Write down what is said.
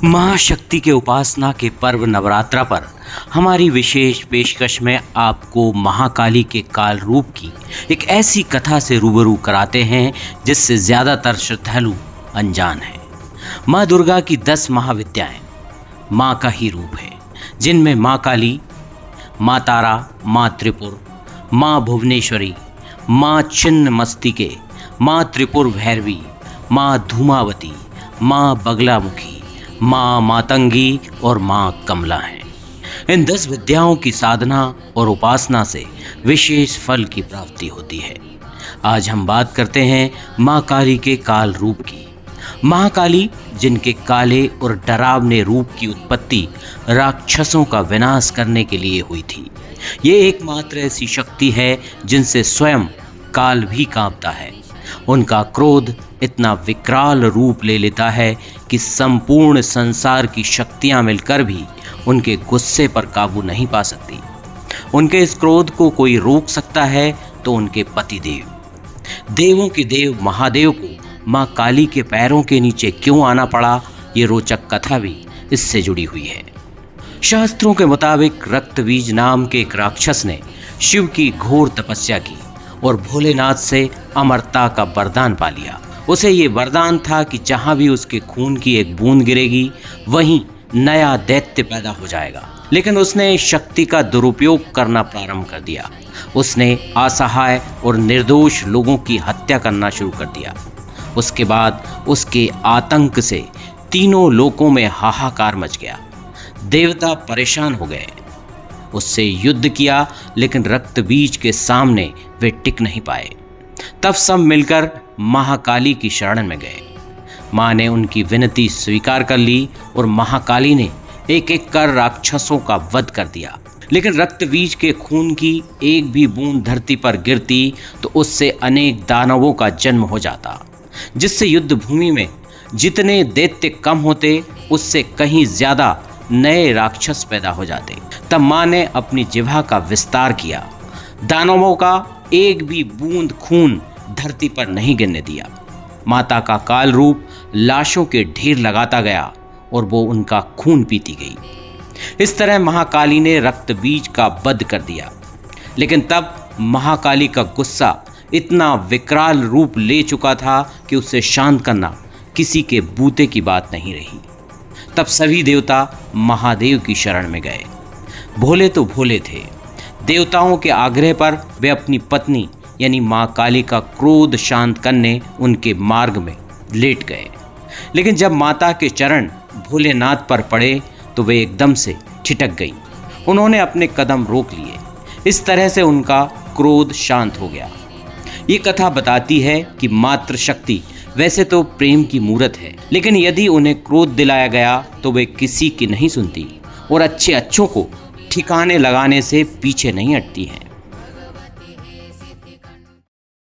महाशक्ति के उपासना के पर्व नवरात्रा पर हमारी विशेष पेशकश में आपको महाकाली के काल रूप की एक ऐसी कथा से रूबरू कराते हैं जिससे ज़्यादातर श्रद्धालु अनजान हैं। माँ दुर्गा की 10 महाविद्याएं माँ का ही रूप है, जिनमें माँ काली, माँ तारा, माँ त्रिपुर, माँ भुवनेश्वरी, माँ छिन्नमस्तिके, माँ त्रिपुर भैरवी, माँ धूमावती, माँ बगलामुखी, माँ मातंगी और माँ कमला हैं। इन 10 विद्याओं की साधना और उपासना से विशेष फल की प्राप्ति होती है। आज हम बात करते हैं माँ काली के काल रूप की। महाकाली, जिनके काले और डरावने रूप की उत्पत्ति राक्षसों का विनाश करने के लिए हुई थी। ये एकमात्र ऐसी शक्ति है जिनसे स्वयं काल भी कांपता है। उनका क्रोध इतना विकराल रूप ले लेता है कि संपूर्ण संसार की शक्तियां मिलकर भी उनके गुस्से पर काबू नहीं पा सकती। उनके इस क्रोध को कोई रोक सकता है तो उनके पति देव, देवों के देव महादेव को माँ काली के पैरों के नीचे क्यों आना पड़ा, ये रोचक कथा भी इससे जुड़ी हुई है। शास्त्रों के मुताबिक रक्तबीज नाम के एक राक्षस ने शिव की घोर तपस्या की और भोलेनाथ से अमरता का वरदान पा लिया। उसे ये वरदान था कि जहाँ भी उसके खून की एक बूंद गिरेगी वहीं नया दैत्य पैदा हो जाएगा। लेकिन उसने शक्ति का दुरुपयोग करना प्रारंभ कर दिया। उसने असहाय और निर्दोष लोगों की हत्या करना शुरू कर दिया। उसके बाद उसके आतंक से तीनों लोकों में हाहाकार मच गया। देवता परेशान हो गए, उससे युद्ध किया, लेकिन रक्तबीज के सामने वे टिक नहीं पाए। तब सब मिलकर महाकाली की शरण में गए। माँ ने उनकी विनती स्वीकार कर ली और महाकाली ने एक एक कर राक्षसों का वध कर दिया। लेकिन रक्तबीज के खून की एक भी बूंद धरती पर गिरती तो उससे अनेक दानवों का जन्म हो जाता, जिससे युद्ध भूमि में जितने दैत्य कम होते उससे कहीं ज्यादा नए राक्षस पैदा हो जाते। तब माँ ने अपनी जिह्वा का विस्तार किया, दानवों का एक भी बूंद खून धरती पर नहीं गिरने दिया। माता का काल रूप लाशों के ढेर लगाता गया और वो उनका खून पीती गई। इस तरह महाकाली ने रक्तबीज का वध कर दिया। लेकिन तब महाकाली का गुस्सा इतना विकराल रूप ले चुका था कि उसे शांत करना किसी के बूते की बात नहीं रही। तब सभी देवता महादेव की शरण में गए। भोले तो भोले थे, देवताओं के आग्रह पर वे अपनी पत्नी यानी माँ काली का क्रोध शांत करने उनके मार्ग में लेट गए। लेकिन जब माता के चरण भोलेनाथ पर पड़े तो वे एकदम से ठिठक गईं। उन्होंने अपने कदम रोक लिए। इस तरह से उनका क्रोध शांत हो गया। ये कथा बताती है कि मातृशक्ति वैसे तो प्रेम की मूरत है, लेकिन यदि उन्हें क्रोध दिलाया गया तो वे किसी की नहीं सुनती और अच्छों को ठिकाने लगाने से पीछे नहीं हटती हैं।